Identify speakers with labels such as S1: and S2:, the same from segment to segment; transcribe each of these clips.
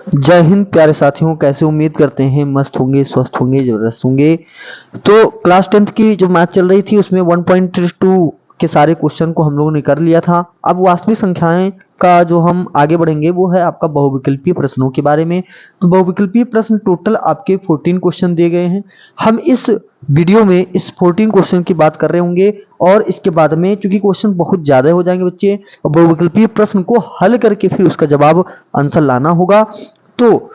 S1: जय हिंद प्यारे साथियों, कैसे उम्मीद करते हैं मस्त होंगे, स्वस्थ होंगे, जबरदस्त होंगे। तो क्लास 10th की जो मैथ चल रही थी उसमें 1.2 के सारे क्वेश्चन को हम लोगों ने कर लिया था। अब वास्तविक संख्याएं का जो हम आगे बढ़ेंगे वो है आपका बहुविकल्पीय प्रश्नों के बारे में। तो बहुविकल्पीय प्रश्न टोटल आपके 14 क्वेश्चन दिए गए हैं। हम इस वीडियो में इस 14 क्वेश्चन की बात कर रहे होंगे और इसके बाद में चूंकि क्वेश्चन बहुत ज्यादा हो जाएंगे बच्चे, बहुविकल्पीय प्रश्न को हल करके फिर उसका जवाब आंसर लाना होगा। तो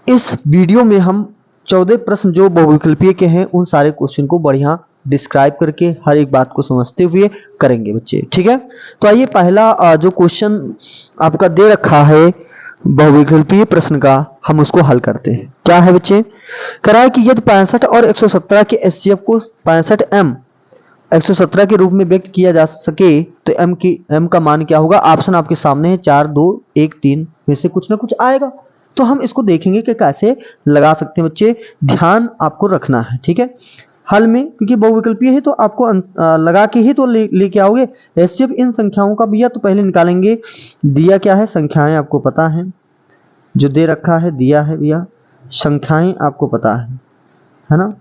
S1: इस वीडियो में हम 14 प्रश्न जो बहुविकल्पीय के हैं उन सारे क्वेश्चन को बढ़िया डिस्क्राइब करके हर एक बात को समझते हुए करेंगे बच्चे, ठीक है। तो आइए पहला जो क्वेश्चन आपका दे रखा है बहुविकल्पीय प्रश्न का, हम उसको हल करते हैं। क्या है बच्चे, कह रहा है कि यदि 65 और 117 के एचसीएफ को 65m 117 के रूप में व्यक्त किया जा सके तो m का मान क्या होगा। ऑप्शन आपके सामने है, 4 2 1 3 में से कुछ ना कुछ आएगा। तो हम इसको देखेंगे कि कैसे लगा सकते हैं बच्चे, ध्यान आपको रखना है, ठीक है। हल में क्योंकि बहुविकल्पीय है तो आपको लगा के ही तो लेके आओगे। एचसीएफ इन संख्याओं का भैया तो पहले निकालेंगे। दिया क्या है, संख्याएं आपको पता है, जो दे रखा है दिया है भैया, संख्याएं आपको पता है ना।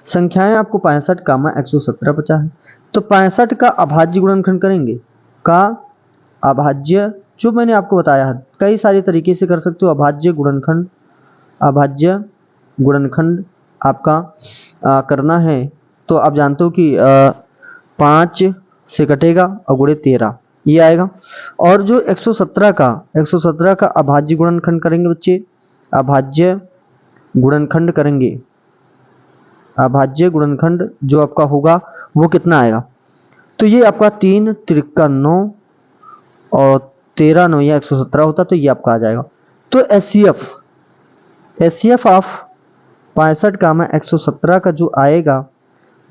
S1: संख्याएं आपको 65 कामा 117 बचा है। तो 65 का अभाज्य गुणनखंड करेंगे, का अभाज्य जो मैंने आपको बताया है, कई सारे तरीके से कर सकते हो। अभाज्य गुणनखंड आपका करना है तो आप जानते हो कि 5 से कटेगा और गुणे 13 ये आएगा। और जो 117 का अभाज्य गुणनखंड करेंगे बच्चे, अभाज्य गुणनखंड करेंगे, अभाज्य गुणनखंड जो आपका होगा वो कितना आएगा। तो ये आपका 3 त्रिका 9 और 13 9 या 117 होता तो ये आपका आ जाएगा। तो एचसीएफ ऑफ 65 कामा 117 का जो आएगा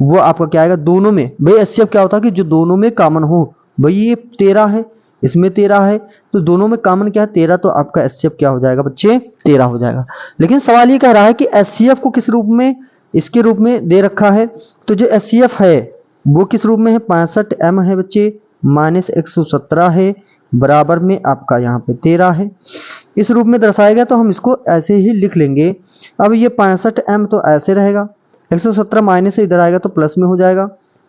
S1: वो आपका क्या आएगा, दोनों में। भाई एचसीएफ क्या होता है कि जो दोनों में कॉमन हो। भाई ये 13 है, इसमें 13 है, तो दोनों में कॉमन क्या है 13, तो आपका एचसीएफ क्या हो जाएगा बच्चे, 13 हो जाएगा। लेकिन सवाल ये कह रहा है कि एचसीएफ को किस रूप में, इसके रूप में दे रखा है। तो जो एचसीएफ है वो किस रूप में है, 65m है बच्चे माइनस 117 है, बराबर में आपका यहाँ पे 13 है। इस रूप में दर्शाया गया तो हम इसको ऐसे ही लिख लेंगे। अब ये 65m तो ऐसे रहेगा, 117 माइनस से इधर आएगा तो प्लस में हो जाएगा,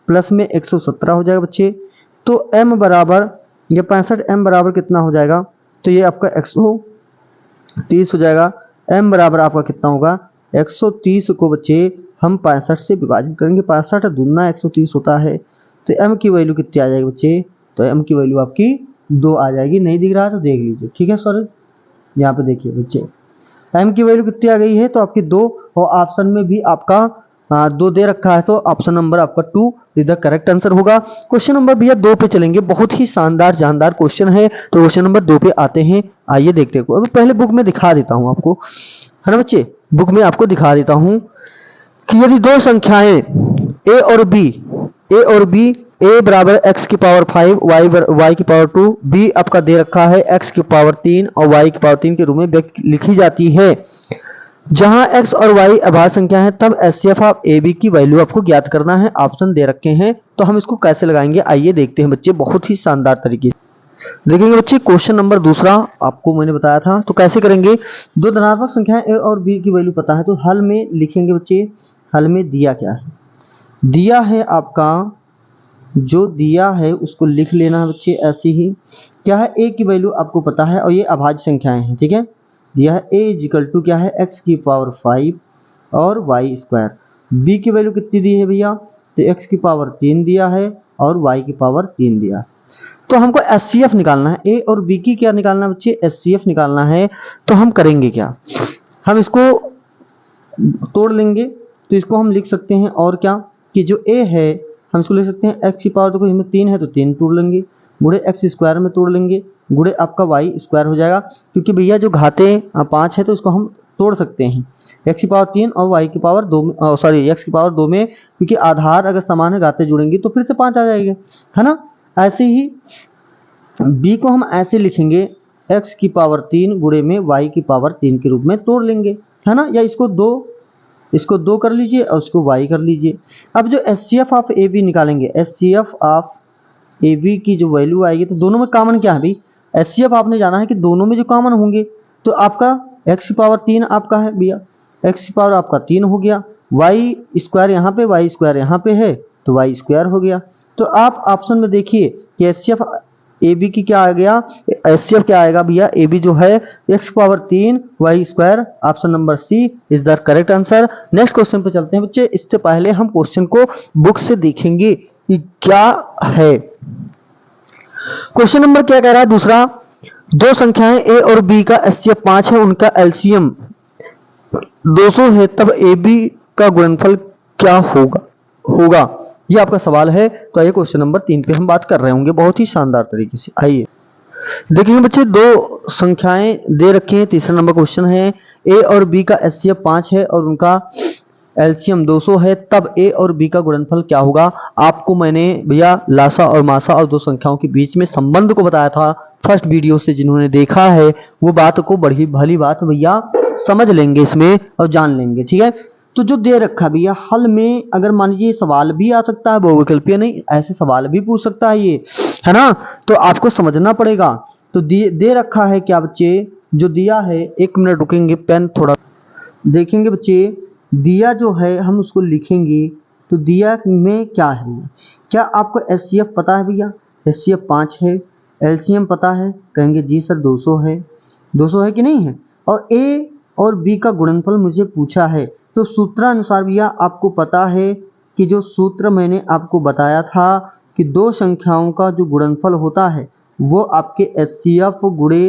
S1: प्लस में 117 हो जाएगा बच्चे। तो m बराबर, ये 65m बराबर कितना हो जाएगा, तो ये आपका 130 हो जाएगा। m बराबर आपका कितना होगा, 130 को बच्चे हम 65 से विभाजित करेंगे, 65 दूना 130 होता है। तो m की वैल्यू कितनी आ जाएगी बच्चे, तो m की वैल्यू आपकी 2 आ जाएगी। नहीं दिख रहा तो देख लीजिए, ठीक है सर। यहाँ पे देखिए बच्चे m की वैल्यू कितनी आ गई है, तो आपकी 2, और ऑप्शन में भी आपका 2 दे रखा है, तो ऑप्शन नंबर आपका 2 इज द करेक्ट आंसर होगा। क्वेश्चन नंबर भैया 2 पे चलेंगे, बहुत ही शानदार जानदार क्वेश्चन है। तो क्वेश्चन नंबर 2 पे आते हैं, आइए देखते हैं। अब पहले बुक में दिखा देता हूँ आपको, है ना बच्चे, बुक में आपको दिखा देता हूँ कि यदि दो संख्याएं a और b, a बराबर x की पावर 5 y की पावर 2, b आपका दे रखा है x की पावर 3 और y की पावर 3 के रूप में लिखी जाती है, जहां x और y अभाज्य संख्या है, तब एचसीएफ ऑफ ए बी की वैल्यू आपको ज्ञात करना है। ऑप्शन दे रखे हैं, तो हम इसको कैसे लगाएंगे आइए देखते हैं बच्चे, बहुत ही शानदार तरीके से देखेंगे बच्चे। क्वेश्चन नंबर दूसरा आपको मैंने बताया था, तो कैसे करेंगे। दो धनात्मक संख्याएं a और b की वैल्यू पता है, तो हल में लिखेंगे बच्चे। हल में दिया क्या है, दिया है आपका, जो दिया है उसको लिख लेना है बच्चे ऐसे ही। क्या है, a की वैल्यू आपको पता है और ये अभाज्य संख्याएं हैं, ठीक है। दिया है a इजिकल टू क्या है, x की पावर 5 और y स्क्वायर। b की वैल्यू कितनी दी है भैया, तो x की पावर 3 दिया है और y की पावर 3 दिया है। तो हमको एचसीएफ निकालना है, a और b की क्या निकालना है बच्चे, एचसीएफ निकालना है। तो हम करेंगे क्या, हम इसको तोड़ लेंगे। तो इसको हम लिख सकते हैं और क्या, कि जो a है हम इसको लिख सकते हैं x की पावर, तो इसमें 3 है तो 3 तोड़ लेंगे, गुणे x स्क्वायर में तोड़ लेंगे, गुणे आपका y स्क्वायर हो जाएगा। क्योंकि भैया जो घाते 5 है तो इसको हम तोड़ सकते हैं, x की पावर 3 और y की पावर 2 में, सॉरी x की पावर 2 में, क्योंकि आधार अगर समान है घाते जुड़ेंगे तो फिर से 5 आ जाएगा, है ना। ऐसे ही b को हम ऐसे लिखेंगे, x की पावर 3 गुणे में y की पावर 3 के रूप में तोड़ लेंगे, है ना। या इसको 2 कर लीजिए और उसको y कर लीजिए। अब जो एचसीएफ ऑफ ए बी निकालेंगे, एचसीएफ ऑफ ए बी की जो वैल्यू आएगी, तो दोनों में कॉमन क्या है भाई, एचसीएफ आपने जाना है कि दोनों में जो कॉमन होंगे, तो आपका x की पावर 3 आपका है भैया, x की पावर आपका 3 हो गया, y स्क्वायर यहाँ पे, y स्क्वायर यहाँ पे है, तो y स्क्वायर हो गया। तो आप ऑप्शन में देखिए कि एचसीएफ ए बी की क्या आ गया, एचसीएफ क्या आएगा भैया, ए बी जो है x power 3 y square, option number C is the correct answer. Next question पे चलते हैं बच्चे। इससे पहले हम क्वेश्चन को बुक से देखेंगे कि क्या है। क्वेश्चन नंबर क्या कह रहा है दूसरा, दो संख्याएं a और b का एचसीएफ 5 है, उनका एलसीएम 200 है, तब ए बी का गुणनफल क्या होगा ये आपका सवाल है। तो आइए क्वेश्चन नंबर 3 पे हम बात कर रहे होंगे बहुत ही शानदार तरीके से। आइए देखेंगे बच्चे, दो संख्याएं दे रखी हैं, तीसरा नंबर क्वेश्चन है a और b का एचसीएफ 5 है और उनका एलसीएम 200 है, तब a और b का गुणनफल क्या होगा। आपको मैंने भैया लासा और मासा और दो संख्याओं के बीच में संबंध को बताया था फर्स्ट वीडियो से, जिन्होंने देखा है वो बात को बड़ी भली बात भैया समझ लेंगे इसमें और जान लेंगे, ठीक है। तो जो दे रखा भैया हल में, अगर मान लीजिए सवाल भी आ सकता है, बहुविकल्पीय नहीं, ऐसे सवाल भी पूछ सकता है ये, है ना, तो आपको समझना पड़ेगा। तो दे रखा है क्या बच्चे, जो दिया है, एक मिनट रुकेंगे, पेन थोड़ा देखेंगे बच्चे। दिया जो है हम उसको लिखेंगे, तो दिया में क्या है, क्या आपको एचसीएफ पता है भैया, एचसीएफ 5 है, एलसीएम पता है, कहेंगे जी सर 200 है, 200 है कि नहीं है, और ए और बी का गुणनफल मुझे पूछा है। तो सूत्रानुसार भैया आपको पता है कि जो सूत्र मैंने आपको बताया था कि दो संख्याओं का जो गुणनफल होता है वो आपके एचसीएफ गुणे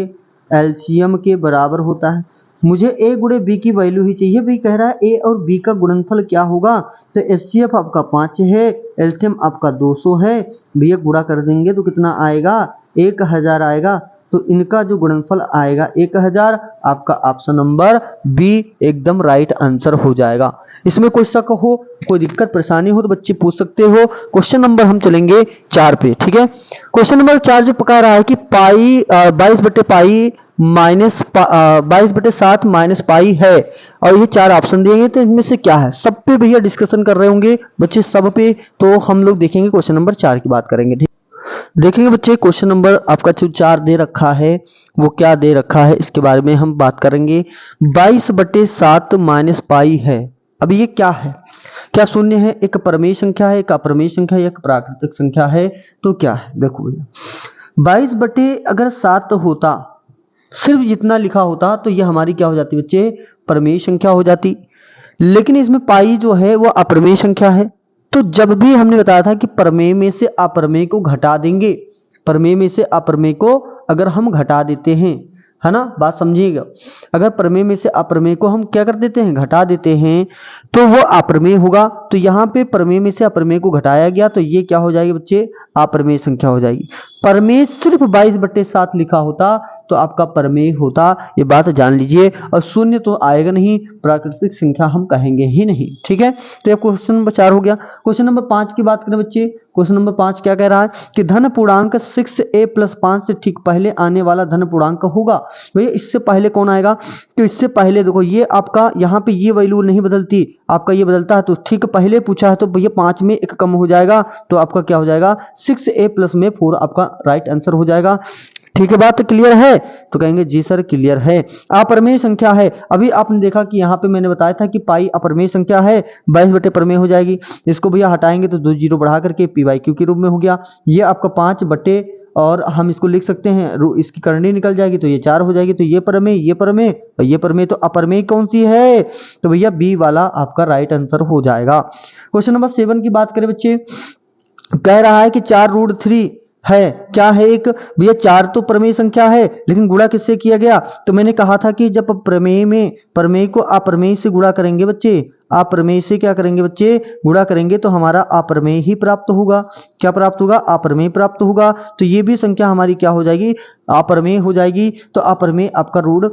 S1: एलसीएम के बराबर होता है। मुझे a गुणे b की वैल्यू ही चाहिए, भी कह रहा है a और b का गुणनफल क्या होगा, तो एचसीएफ आपका 5 है, एलसीएम आपका 200 है, भैया गुणा कर देंगे तो कितना आएगा, 1000 आएगा। तो इनका जो गुणनफल आएगा 1000, आपका ऑप्शन नंबर बी एकदम राइट आंसर हो जाएगा। इसमें कोई शक हो, कोई दिक्कत परेशानी हो तो बच्चे पूछ सकते हो। क्वेश्चन नंबर हम चलेंगे 4 पे, ठीक है। क्वेश्चन नंबर 4 जो पका रहा है कि पाई 22/पाई माइनस 22/7 माइनस पाई है, और ये 4 ऑप्शन दिए, तो इनमें से क्या है। सब पे भैया डिस्कशन कर रहे होंगे बच्चे, सब पे। तो हम लोग देखेंगे क्वेश्चन नंबर 4 की बात करेंगे, ठीक। देखेंगे बच्चे क्वेश्चन नंबर आपका जो 4 दे रखा है वो क्या दे रखा है, इसके बारे में हम बात करेंगे। 22/7 माइनस पाई है। अब ये क्या है, क्या शून्य है, एक परमेय संख्या है, एक अप्रमेय संख्या है, एक प्राकृतिक संख्या है, तो क्या है। देखो भैया 22/7 होता, सिर्फ जितना लिखा होता तो ये हमारी क्या हो जाती बच्चे, परमेय संख्या हो जाती। लेकिन इसमें पाई जो है वो अप्रमेय संख्या है। तो जब भी हमने बताया था कि प्रमेय में से अप्रमेय को घटा देंगे, प्रमेय में से अप्रमेय को अगर हम घटा देते हैं, है ना, बात समझिएगा। अगर प्रमेय में से अप्रमेय को हम क्या कर देते हैं, घटा देते हैं, तो वो अप्रमेय होगा। तो यहाँ पे प्रमेय में से अप्रमेय को घटाया गया, तो ये क्या हो जाएगी बच्चे, अप्रमेय संख्या हो जाएगी। प्रमेय सिर्फ 22/7 लिखा होता तो आपका प्रमेय होता, ये बात जान लीजिए। और शून्य तो आएगा नहीं, प्राकृतिक संख्या हम कहेंगे ही नहीं, ठीक है। तो ये क्वेश्चन नंबर 4 हो गया। क्वेश्चन नंबर 5 की बात करें बच्चे, क्वेश्चन नंबर 5 क्या कह रहा है कि धन पूर्णांक 6a + 5 से ठीक पहले आने वाला धन पूर्णांक होगा। भैया इससे पहले कौन आएगा, तो इससे पहले देखो ये आपका यहाँ पे ये वैल्यू नहीं बदलती, आपका ये बदलता है, तो ठीक पहले पूछा है तो भैया 5 में 1 कम हो जाएगा, तो आपका क्या हो जाएगा, 6a+ में 4 आपका राइट आंसर हो जाएगा। ठीक है, बात क्लियर है, तो कहेंगे जी सर क्लियर है। अप्रमेय संख्या है, अभी आपने देखा कि यहाँ पे मैंने बताया था कि पाई अप्रमेय संख्या है, 22/प्रमेय हो जाएगी। इसको भैया हटाएंगे तो 2 जीरो बढ़ा करके py/q के रूप में हो गया। ये आपका 5 और हम इसको लिख सकते हैं, इसकी करनी निकल जाएगी तो ये 4 हो जाएगी। तो ये प्रमेय, ये प्रमेय और ये प्रमेय, तो अप्रमेय कौन सी है, तो भैया बी वाला आपका राइट आंसर हो जाएगा। क्वेश्चन नंबर 7 की बात करें बच्चे, कह रहा है कि 4√3 है, क्या है, एक भैया 4 तो प्रमेय संख्या है, लेकिन गुणा किससे किया गया, तो मैंने कहा था कि जब प्रमेय में प्रमेय को अप्रमेय से गुणा करेंगे बच्चे, अप्रमेय से क्या करेंगे बच्चे, गुणा करेंगे, तो हमारा अप्रमेय ही प्राप्त होगा। क्या प्राप्त होगा, अप्रमेय प्राप्त होगा। तो ये भी संख्या हमारी क्या हो जाएगी, अप्रमेय हो जाएगी। तो अप्रमेय आपका रूढ़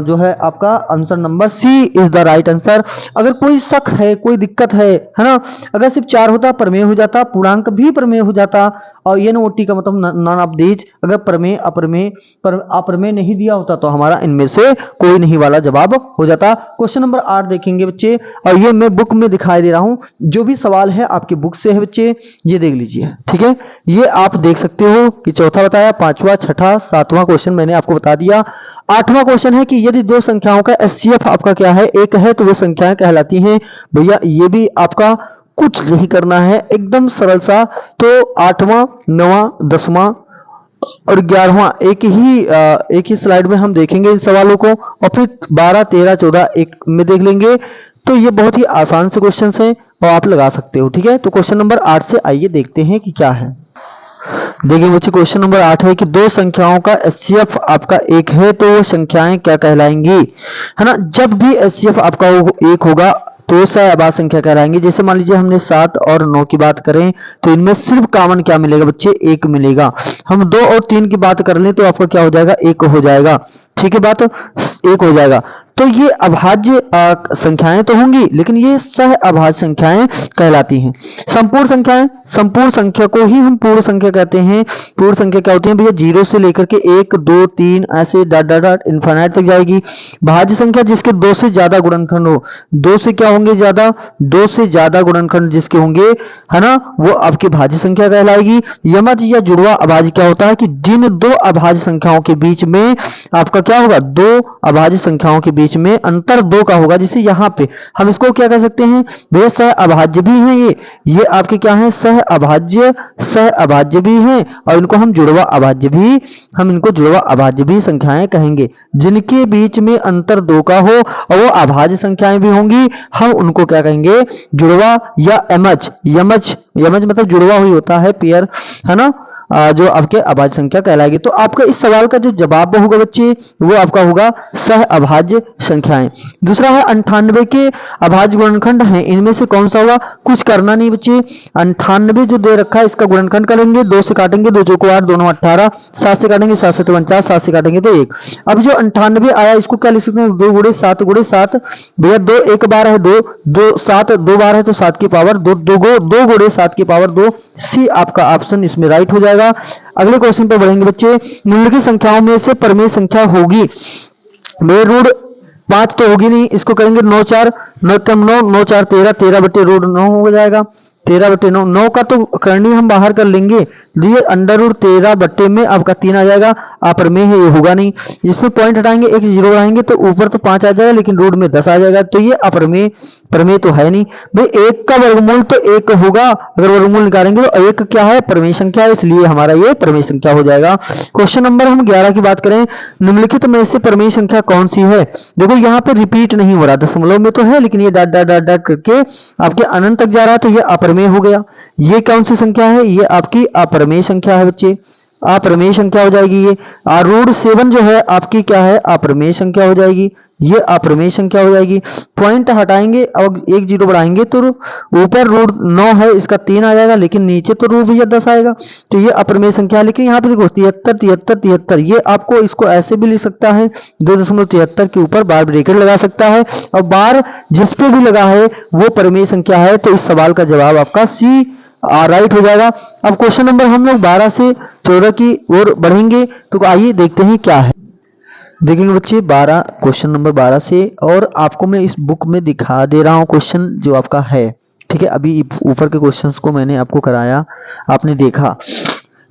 S1: जो है आपका answer number C is the right answer. अगर कोई शक है, कोई दिक्कत है ना, अगर सिर्फ 4 होता प्रमेय हो जाता, पूर्णांक भी प्रमेय हो जाता, और NOT का मतलब नॉन ऑफ दीज। अगर प्रमेय अप्रमेय नहीं दिया होता तो हमारा इनमें से कोई नहीं वाला जवाब हो जाता। क्वेश्चन नंबर 8 देखेंगे बच्चे, और ये मैं बुक में दिखाई दे रहा हूं, जो भी सवाल है आपकी बुक से है बच्चे, ये देख लीजिए। ठीक है, ये आप देख सकते हो कि चौथा बताया, पांचवा, छठा, सातवां क्वेश्चन मैंने आपको बता दिया। आठवां क्वेश्चन है कि यदि दो संख्याओं का HCF आपका क्या है, एक है, तो वो संख्याएं कहलाती हैं। भैया ये भी आपका कुछ नहीं करना है, एकदम सरल सा। तो आठवां, नौवां, 10वां और 11वां एक ही स्लाइड में हम देखेंगे इन सवालों को, और फिर 12, 13, 14 एक में देख लेंगे। तो ये बहुत ही आसान से क्वेश्चंस हैं और आप लगा सकते हो। ठीक है, तो क्वेश्चन नंबर 8 से आइए देखते हैं कि क्या है। देखिए बच्चे, क्वेश्चन नंबर 8 है कि दो संख्याओं का HCF आपका एक है तो वो संख्याएं क्या कहलाएंगी, है ना। जब भी HCF आपका एक होगा तो सहअभाज्य संख्या कहलाएंगे। जैसे मान लीजिए हमने 7 और 9 की बात करें तो इनमें सिर्फ कॉमन क्या मिलेगा बच्चे, एक मिलेगा। हम 2 और 3 की बात कर लें तो आपका क्या हो जाएगा, एक हो जाएगा। ठीक है, बात एक हो जाएगा। तो ये अभाज्य संख्याएं तो होंगी, लेकिन ये सहअभाज्य संख्याएं कहलाती हैं। संपूर्ण संख्याएं, संपूर्ण संख्या को ही हम पूर्ण संख्या कहते हैं। पूर्ण संख्या क्या होती है भैया, 0 से लेकर के 1, 2, 3 ऐसे डॉट डॉट डॉट इनफाइनाइट तक जाएगी। भाज्य संख्या जिसके 2 से ज्यादा गुणनखंड हो, 2 से क्या होंगे ज्यादा, 2 से ज्यादा गुणनखंड जिसके होंगे, है ना, वो आपकी भाज्य संख्या कहलाएगी। यमज या जुड़वा अभाज्य क्या होता है कि जिन दो अभाज्य संख्याओं के बीच में आपका क्या होगा, दो अभाज्य संख्याओं के बीच में अंतर 2 का होगा। जैसे यहाँ पे हम इसको क्या कह सकते हैं, वे सह अभाज्य भी हैं, ये आपके क्या हैं, सह अभाज्य भी हैं, और इनको हम जुड़वा अभाज्य भी संख्याएं कहेंगे। जिनके बीच में अंतर 2 का हो और वो अभाज्य संख्याएं भी होंगी, हम उनको क्या कहेंगे, जुड़वा या यमज मतलब जुड़वा हुई होता है, पेयर, है ना, जो आपके अभाज्य संख्या कहलाएगी। तो आपका इस सवाल का जो जवाब होगा बच्चे, वो आपका होगा सह अभाज्य संख्याएं। दूसरा है 98 के अभाज्य गुणनखंड हैं, इनमें से कौन सा होगा, कुछ करना नहीं बच्चे। 98 जो दे रखा है इसका गुणनखंड करेंगे, 2 से काटेंगे 2 चौको 8, दोनों 18, 7 से काटेंगे 7 से 49, 7 से काटेंगे तो 1। अब जो 98 आया इसको क्या लिख सकते हैं, 2 गुणे 7 गुणे 7, भैया 2 एक बार है 2, 7 2 बार है तो 7 की पावर 2, 2 गुणे 7 की पावर 2। सी आपका ऑप्शन इसमें राइट हो जाएगा। अगले क्वेश्चन पे बढ़ेंगे बच्चे, निम्नलिखित संख्याओं में से परिमेय संख्या होगी, मेरे रूट 5 तो होगी नहीं, इसको करेंगे 9 4 9 कम 9 9 4 13, 13 बटे रूट 9 हो जाएगा। 13 बटे 9, 9 का तो करनी हम बाहर कर लेंगे, ये अंडर रूट 13 बट्टे में आपका 3 आ जाएगा। अप्रमेय है, ये होगा नहीं। इसमें पॉइंट हटाएंगे, एक 0 बढ़ाएंगे तो ऊपर तो 5 आ जाएगा, लेकिन रूट में 10 आ जाएगा, तो ये अप्रमेय प्रमेय तो है नहीं भाई। 1 का वर्गमूल तो 1 होगा, अगर वर्गमूल निकालेंगे तो 1 क्या है, प्रमेय संख्या है, इसलिए हमारा ये प्रमेय संख्या हो जाएगा। क्वेश्चन नंबर हम 11 की बात करें, निम्नलिखित में से प्रमेय संख्या कौन सी है। देखो यहाँ पे रिपीट नहीं हो रहा, दशमलव में तो है, लेकिन ये डॉट डॉट डॉट डॉट करके आपके अनंत तक जा रहा है, तो ये अप्रमेय हो गया। ये कौन सी संख्या है, ये आपकी अप्रमेय संख्या है बच्चे, अप्रमेय संख्या हो जाएगी। ये रूट 7 जो है आपकी क्या है, अप्रमेय संख्या हो जाएगी, ये अप्रमेय संख्या हो जाएगी। पॉइंट हटाएंगे और 1 0 बढ़ाएंगे तो ऊपर रूट 9 है, इसका 3 आ जाएगा, लेकिन नीचे तो रूट भैया 10 आएगा, तो ये अप्रमेय संख्या है। लेकिन यहाँ पे देखो 73 73 73, ये आपको इसको ऐसे भी लिख सकता है, 2.73 के ऊपर बार ब्रैकेट लगा सकता है, और बार जिस पे भी लगा है वो प्रमेय संख्या है। तो इस सवाल का जवाब आपका सी राइट हो जाएगा। अब क्वेश्चन नंबर हम लोग 12 से 14 की ओर बढ़ेंगे, तो आइए देखते हैं क्या है। देखेंगे बच्चे 12 क्वेश्चन नंबर 12 से, और आपको मैं इस बुक में दिखा दे रहा हूँ क्वेश्चन जो आपका है। ठीक है, अभी ऊपर के क्वेश्चंस को मैंने आपको कराया, आपने देखा।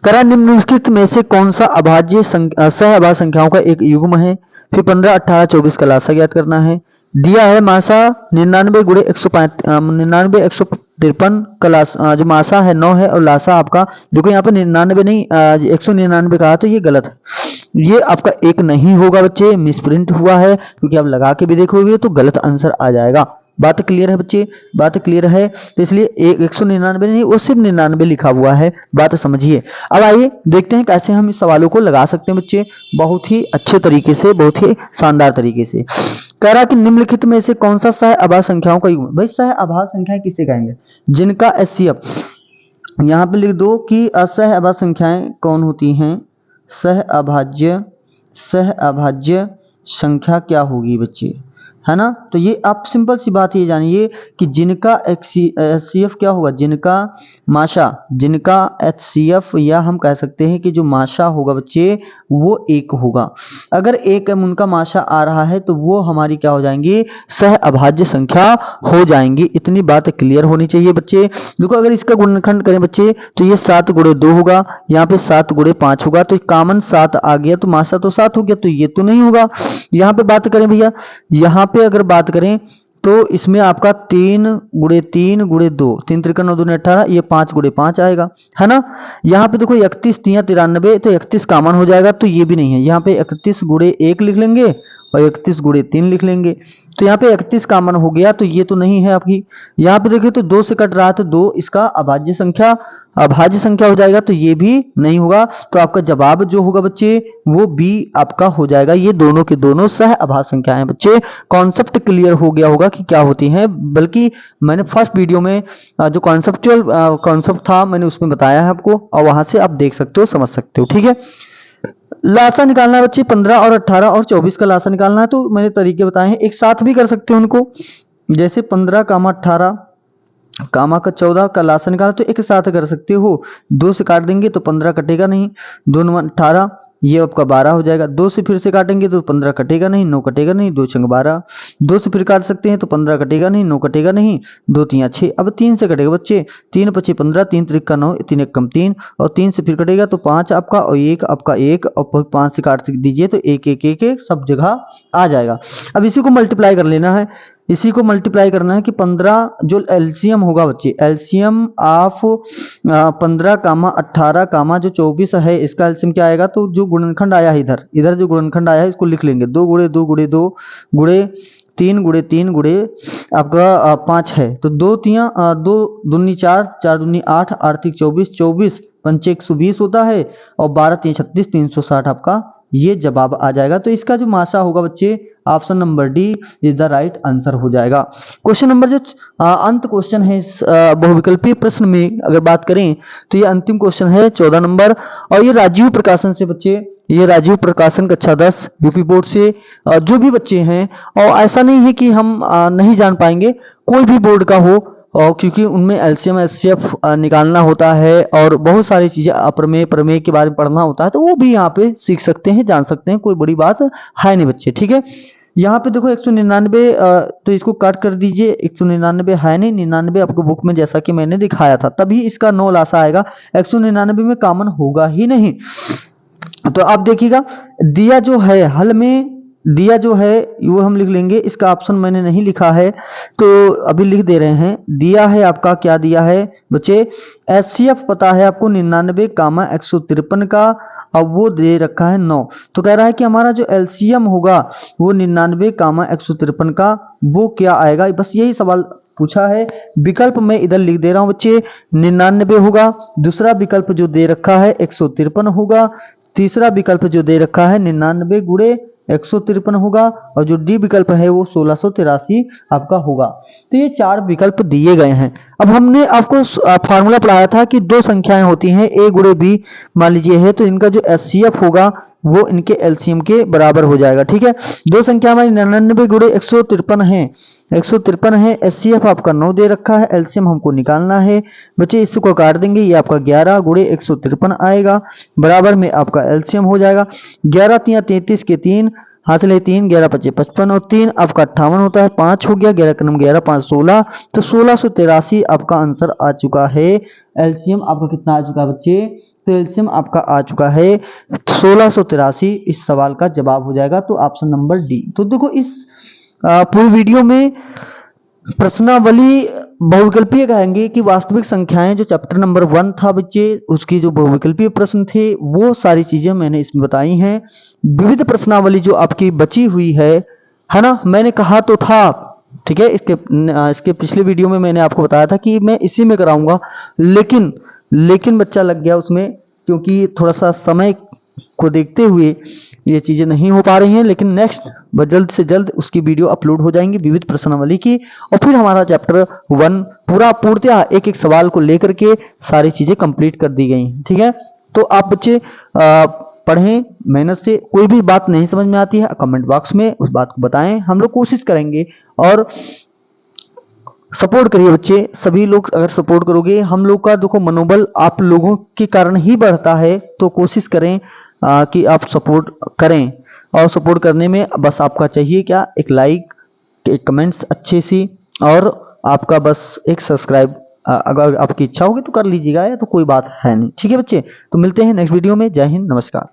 S1: करा निम्नलिखित में से कौन सा अभाज्य सहअभाज्य संख्याओं का एक युग्म है। फिर 15 18 24 का लासा ज्ञात करना है। दिया है मासा 99 गुणे 153 का जो मासा है 9 है, और लासा आपका देखो यहाँ पे 99 नहीं 199 कहा, तो ये गलत है, ये आपका एक नहीं होगा बच्चे, मिसप्रिंट हुआ है, क्योंकि आप लगा के भी देखोगे तो गलत आंसर आ जाएगा। बात क्लियर है बच्चे, बात क्लियर है, तो इसलिए 199 नहीं, वो सिर्फ 99 लिखा हुआ है, बात समझिए। अब आइए देखते हैं कैसे हम इस सवालों को लगा सकते हैं बच्चे, बहुत ही अच्छे तरीके से, बहुत ही शानदार तरीके से। कह रहा कि निम्नलिखित में से कौन सा सहअभाज्य संख्याओं का युग्म, भाई सहअभाज्य संख्याएं किसे कहेंगे, जिनका HCF यहाँ पे लिख दो कि असहअभाज्य संख्याएं कौन होती हैं। सहअभाज्य संख्या क्या होगी बच्चे, है ना। तो ये आप सिंपल सी बात ये जानिए कि जिनका HCF क्या होगा, जिनका माशा, जिनका HCF या हम कह सकते हैं कि जो माशा होगा बच्चे वो 1 होगा। अगर 1 उनका माशा आ रहा है तो वो हमारी क्या हो जाएंगी, सह अभाज्य संख्या हो जाएंगी। इतनी बात क्लियर होनी चाहिए बच्चे। देखो अगर इसका गुणनखंड करें बच्चे तो ये 7 गुणे 2 होगा, यहाँ पे 7 गुणे 5 होगा, तो कॉमन 7 आ गया तो माशा तो 7 हो गया, तो ये तो नहीं होगा। यहाँ पे बात करें भैया, यहाँ पे अगर बात करें तो इसमें आपका 3 गुणे 3 गुणे 2, 3 त्रिका 9 दूनी 18, ये 5 गुणे 5 आएगा, है ना। यहाँ पे देखो 31 3 93, तो 31 कॉमन हो जाएगा, तो ये भी नहीं है। यहाँ पे 31 गुणे 1 लिख लेंगे और 31 गुणे 3 लिख लेंगे, तो यहाँ पे 31 कॉमन हो गया, तो ये तो नहीं है आपकी। यहाँ पे देखिए तो 2 से कट रहा है, तो 2 इसका अभाज्य संख्या हो जाएगा, तो ये भी नहीं होगा। तो आपका जवाब जो होगा बच्चे वो बी आपका हो जाएगा। ये दोनों के दोनों सह अभाज्य संख्याएं। बच्चे कॉन्सेप्ट क्लियर हो गया होगा कि क्या होती हैं, बल्कि मैंने फर्स्ट वीडियो में जो कॉन्सेप्चुअल कॉन्सेप्ट था मैंने उसमें बताया है आपको, और वहां से आप देख सकते हो, समझ सकते हो, ठीक है। लासा निकालना है बच्चे, 15 और 18 और 24 का लासा निकालना है, तो मैंने तरीके बताए हैं। एक साथ भी कर सकते हो उनको, जैसे 15 कामा 18 कामा का 14 का लासा निकाला, तो एक साथ कर सकते हो। 2 से काट देंगे तो 15 कटेगा नहीं, 2 9 18, ये आपका 12 हो जाएगा। 2 से फिर से काटेंगे तो 15 कटेगा नहीं, 9 कटेगा नहीं, 2 छंग 12। 2 से फिर काट सकते हैं तो 15 कटेगा नहीं, 9 कटेगा नहीं, 2 3 6। अब 3 से कटेगा बच्चे, 3 5 15, 3 त्रिका 9, 3 1 कम 3, और 3 से फिर कटेगा तो 5 आपका, और 1 आपका 1, और 5 से काट दीजिए तो 1 1 1 1 सब जगह आ जाएगा। अब इसी को मल्टीप्लाई कर लेना है, इसी को मल्टीप्लाई करना है कि 15 जो एलसीएम होगा बच्चे, एलसीएम ऑफ 15 कामा 18 कामा जो 24 है, इसका एलसीएम क्या आएगा, तो जो गुणनखंड आया है इधर, इधर जो गुणनखंड आया है इसको लिख लेंगे। 2 गुणे 2 गुणे 2 गुणे 3 गुणे 3 गुणे आपका 5 है, तो 2 3 2 दूनी 4, 4 दूनी 8, 8 3 24, 24 पंचे 120 होता है, और 12 3 36, 360 आपका ये जवाब आ जाएगा। तो इसका जो मासा होगा बच्चे option number D is the right answer हो जाएगा। क्वेश्चन नंबर जो अंत क्वेश्चन है इस बहुविकल्पीय प्रश्न में अगर बात करें तो ये अंतिम क्वेश्चन है 14 नंबर, और ये राजीव प्रकाशन से बच्चे, ये राजीव प्रकाशन कक्षा 10 यूपी बोर्ड से जो भी बच्चे हैं, और ऐसा नहीं है कि हम नहीं जान पाएंगे, कोई भी बोर्ड का हो, और क्योंकि उनमें एलसीएम एचसीएफ निकालना होता है और बहुत सारी चीजें अप्रमेय प्रमेय के बारे में पढ़ना होता है, तो वो भी यहाँ पे सीख सकते हैं, जान सकते हैं, कोई बड़ी बात है नहीं बच्चे, ठीक है। यहाँ पे देखो 199, तो इसको काट कर दीजिए, 199 है नहीं, 99 आपको बुक में जैसा कि मैंने दिखाया था, तभी इसका 9 लासा आएगा। 199 में कॉमन होगा ही नहीं। तो आप देखिएगा दिया जो है हल में, दिया जो है वो हम लिख लेंगे, इसका ऑप्शन मैंने नहीं लिखा है तो अभी लिख दे रहे हैं। दिया है आपका, क्या दिया है बच्चे, एचसीएफ पता है आपको 99 कामा 153 का, अब वो दे रखा है 9, तो कह रहा है कि हमारा जो एलसीएम होगा वो 99 कामा 153 का वो क्या आएगा, बस यही सवाल पूछा है। विकल्प मैं इधर लिख दे रहा हूं बच्चे, 99 होगा, दूसरा विकल्प जो दे रखा है 153 होगा, तीसरा विकल्प जो दे रखा है 99 गुणे 153 होगा, और जो डी विकल्प है वो 1683 आपका होगा। तो ये 4 विकल्प दिए गए हैं। अब हमने आपको फार्मूला पढ़ाया था कि 2 संख्याएं होती हैं ए गुणे बी, मान लीजिए है, तो इनका जो एचसीएफ होगा वो इनके एलसीएम के बराबर हो जाएगा, ठीक है। 2 संख्या हमारी 99 गुणे 153 है, 153 है, एचसीएफ आपका 9 दे रखा है, एलसीएम हमको निकालना है बच्चे, इसको काट देंगे, ये आपका 11 गुणे 153 आएगा, बराबर में आपका एलसीएम हो जाएगा। 11 3 33 के 3 हासिल है 3, 11 25 55, और 3 आपका 58 होता है, 5 हो गया, 11 का नंबर 11 5 16, तो 1683 आपका आंसर आ चुका है। एलसीएम आपका कितना आ चुका है बच्चे, तो एलसीएम आपका आ चुका है 1683, इस सवाल का जवाब हो जाएगा, तो ऑप्शन नंबर डी। तो देखो इस पूरी वीडियो में प्रश्नावली बहुविकल्पीय कहेंगे कि वास्तविक संख्याएं जो चैप्टर नंबर 1 था बच्चे, उसकी जो बहुविकल्पीय प्रश्न थे वो सारी चीजें मैंने इसमें बताई हैं। विविध प्रश्नावली जो आपकी बची हुई है ना, मैंने कहा तो था, ठीक है, इसके पिछले वीडियो में मैंने आपको बताया था कि मैं इसी में कराऊंगा, लेकिन बच्चा लग गया उसमें, क्योंकि थोड़ा सा समय को देखते हुए ये चीजें नहीं हो पा रही हैं, लेकिन नेक्स्ट जल्द से जल्द उसकी वीडियो अपलोड हो जाएंगी विविध प्रश्नावली की, और फिर हमारा चैप्टर 1 पूर्णतः एक एक सवाल को लेकर के सारी चीजें कंप्लीट कर दी गई, ठीक है। तो आप बच्चे पढ़ें मेहनत से। कोई भी बात नहीं समझ में आती है कमेंट बॉक्स में उस बात को बताएं, हम लोग कोशिश करेंगे। और सपोर्ट करिए बच्चे, सभी लोग अगर सपोर्ट करोगे, हम लोग का देखो मनोबल आप लोगों के कारण ही बढ़ता है। तो कोशिश करें कि आप सपोर्ट करें, और सपोर्ट करने में बस आपका चाहिए क्या, एक लाइक, एक कमेंट्स अच्छे सी, और आपका बस एक सब्सक्राइब अगर आपकी इच्छा होगी तो कर लीजिएगा, या तो कोई बात है नहीं। ठीक है बच्चे, तो मिलते हैं नेक्स्ट वीडियो में। जय हिंद, नमस्कार।